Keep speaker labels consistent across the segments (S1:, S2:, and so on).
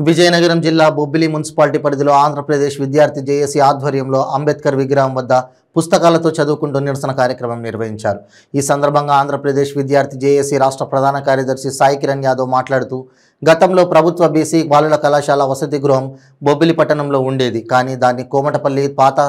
S1: విజయనగరం జిల్లా బొబ్బిలి మున్సిపాలిటీ పరిధిలో ఆంధ్రప్రదేశ్ విద్యార్థి జేఏసీ ఆధ్వర్యంలో అంబేద్కర్ విగ్రహం వద్ద పుస్తకాలతో చదువుకుంటూ నిరసన కార్యక్రమం నిర్వహించారు। ఈ సందర్భంగా ఆంధ్రప్రదేశ్ విద్యార్థి జేఏసీ రాష్ట్ర ప్రధాన కార్యదర్శి సాయి కిరణ్ యాదవ్ మాట్లాడుతూ గతంలో ప్రభుత్వ బీసీ బాలుల కళాశాల వసతి గృహం బొబ్బిలి పట్టణంలో ఉండేది, కానీ దాన్ని కోమటపల్లి పాత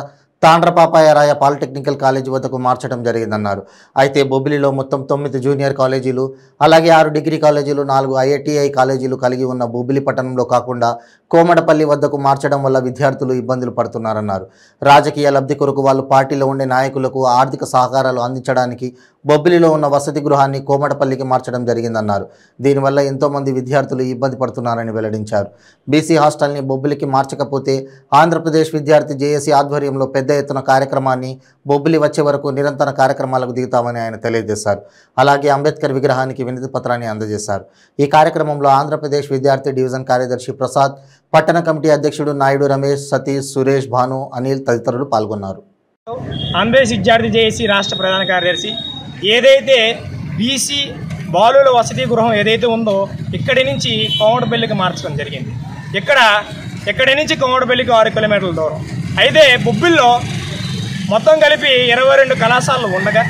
S1: తాండ్రపాపాయరాయ పాలిటెక్నికల్ కాలేజీ వద్దకు మార్చడం జరిగిందన్నారు। అయితే బొబ్బిలిలో మొత్తం 9 జూనియర్ కాలేజీలు అలాగే 6 డిగ్రీ కాలేజీలు 4 ఐఐటిఐ కాలేజీలు కలిగి ఉన్న బొబ్బిలి పట్టణంలో కాకుండా కోమటపల్లి వద్దకు మార్చడం వల్ల విద్యార్థులు ఇబ్బందులు పడుతున్నారన్నారు। రాజకీయ లబ్ధి కొరకు వాళ్ళు పార్టీలో ఉండే నాయకులకు ఆర్థిక సహకారాలు అందించడానికి బొబ్బిలిలో ఉన్న వసతి గృహాన్ని కోమటపల్లికి మార్చడం జరిగిందన్నారు। దీనివల్ల ఎంతో మంది విద్యార్థులు ఇబ్బంది పడుతున్నారని వెల్లడించారు। బీసీ హాస్టల్ని బొబ్బిలికి మార్చకపోతే ఆంధ్రప్రదేశ్ విద్యార్థి జేఏసీ ఆధ్వర్యంలో పెద్ద ఎత్తున కార్యక్రమాన్ని బొబ్బిలి వచ్చే వరకు నిరంతర కార్యక్రమాలకు దిగుతామని ఆయన తెలియజేశారు। అలాగే అంబేద్కర్ విగ్రహానికి వినతి పత్రాన్ని అందజేశారు। ఈ కార్యక్రమంలో ఆంధ్రప్రదేశ్ విద్యార్థి డివిజన్ కార్యదర్శి ప్రసాద్, పట్టణ కమిటీ అధ్యక్షుడు నాయుడు రమేష్, సతీష్, సురేష్, భాను, అనిల్ తదితరులు పాల్గొన్నారు।
S2: ఆంధ్రప్రదేశ్ విద్యార్థి జేఏసీ రాష్ట్ర ప్రధాన కార్యదర్శి ఏదైతే బీసీ బాలుల వసతి గృహం ఏదైతే ఉందో ఇక్కడి నుంచి కోమటపల్లికి మార్చడం జరిగింది। ఇక్కడి నుంచి కోమటపల్లికి 6 కిలోమీటర్ల దూరం। అయితే బొబ్బిల్లో మొత్తం కలిపి 22 కళాశాలలు ఉండగా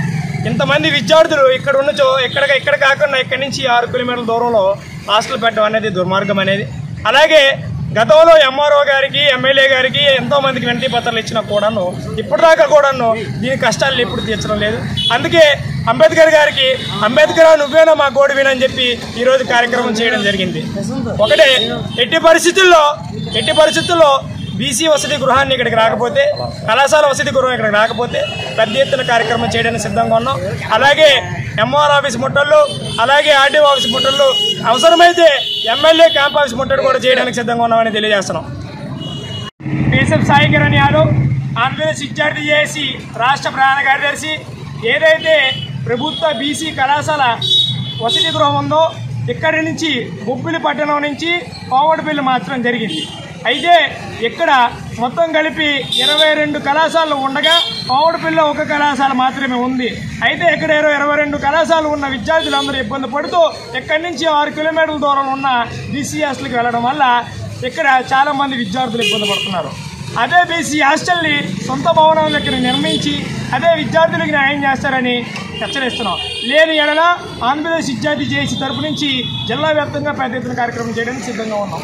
S2: ఇంతమంది విద్యార్థులు ఇక్కడ ఉన్నచో ఇక్కడ కాకుండా ఇక్కడి నుంచి 6 కిలోమీటర్ల దూరంలో హాస్టల్ పెట్టడం అనేది దుర్మార్గం అనేది। అలాగే గతంలో ఎంఆర్ఓ గారికి ఎమ్మెల్యే గారికి ఎంతో మందికి వినతి పత్రాలు ఇచ్చినా కూడాను ఇప్పటిదాకా కూడాను దీని కష్టాలు ఎప్పుడు తీర్చడం లేదు। అందుకే అంబేద్కర్ గారికి అంబేద్కర్ నువ్వేనా మా గోడు వినని చెప్పి ఈరోజు కార్యక్రమం చేయడం జరిగింది। ఒకటే ఎట్టి పరిస్థితుల్లో బీసీ వసతి గృహాన్ని ఇక్కడికి రాకపోతే, కళాశాల వసతి గృహం ఇక్కడికి రాకపోతే పెద్ద ఎత్తున కార్యక్రమం చేయడానికి సిద్ధంగా ఉన్నాం। అలాగే ఎంఆర్ ఆఫీస్ ముట్టళ్ళు, అలాగే ఆర్డీఓ ఆఫీస్ ముట్టళ్ళు, అవసరమైతే ఎమ్మెల్యే క్యాంప్ ఆఫీస్ ముట్టడి కూడా చేయడానికి సిద్ధంగా ఉన్నామని తెలియజేస్తున్నాం। కేశవ్ సాయి కిరణ్ యాదవ్, ఆంధ్రప్రదేశ్ విద్యార్థి జేఏసీ రాష్ట్ర ప్రధాన కార్యదర్శి। ఏదైతే ప్రభుత్వ బీసీ కళాశాల వసతి గృహం ఉందో ఇక్కడి నుంచి బొబ్బిలి పట్టణం నుంచి కోమటపల్లి మార్చడం జరిగింది। అయితే ఇక్కడ మొత్తం కలిపి 22 కళాశాలలు ఉండగా కోమటపల్లిలో 1 కళాశాల మాత్రమే ఉంది। అయితే ఇక్కడ 22 కళాశాలలు ఉన్న విద్యార్థులందరూ ఇబ్బంది పడుతూ ఇక్కడి నుంచి 6 కిలోమీటర్ల దూరంలో ఉన్న బీసీ హాస్టల్కి వెళ్ళడం వల్ల ఇక్కడ చాలామంది విద్యార్థులు ఇబ్బంది పడుతున్నారు। అదే బీసీ హాస్టల్ని సొంత భవనాలను ఇక్కడ నిర్మించి అదే విద్యార్థులకు న్యాయం చేస్తారని హెచ్చరిస్తున్నాం। లేని ఎడల ఆంధ్రప్రదేశ్ విద్యార్థి జేఏసీ తరపు నుంచి జిల్లా వ్యాప్తంగా పెద్ద ఎత్తున కార్యక్రమం చేయడానికి సిద్ధంగా ఉన్నాం।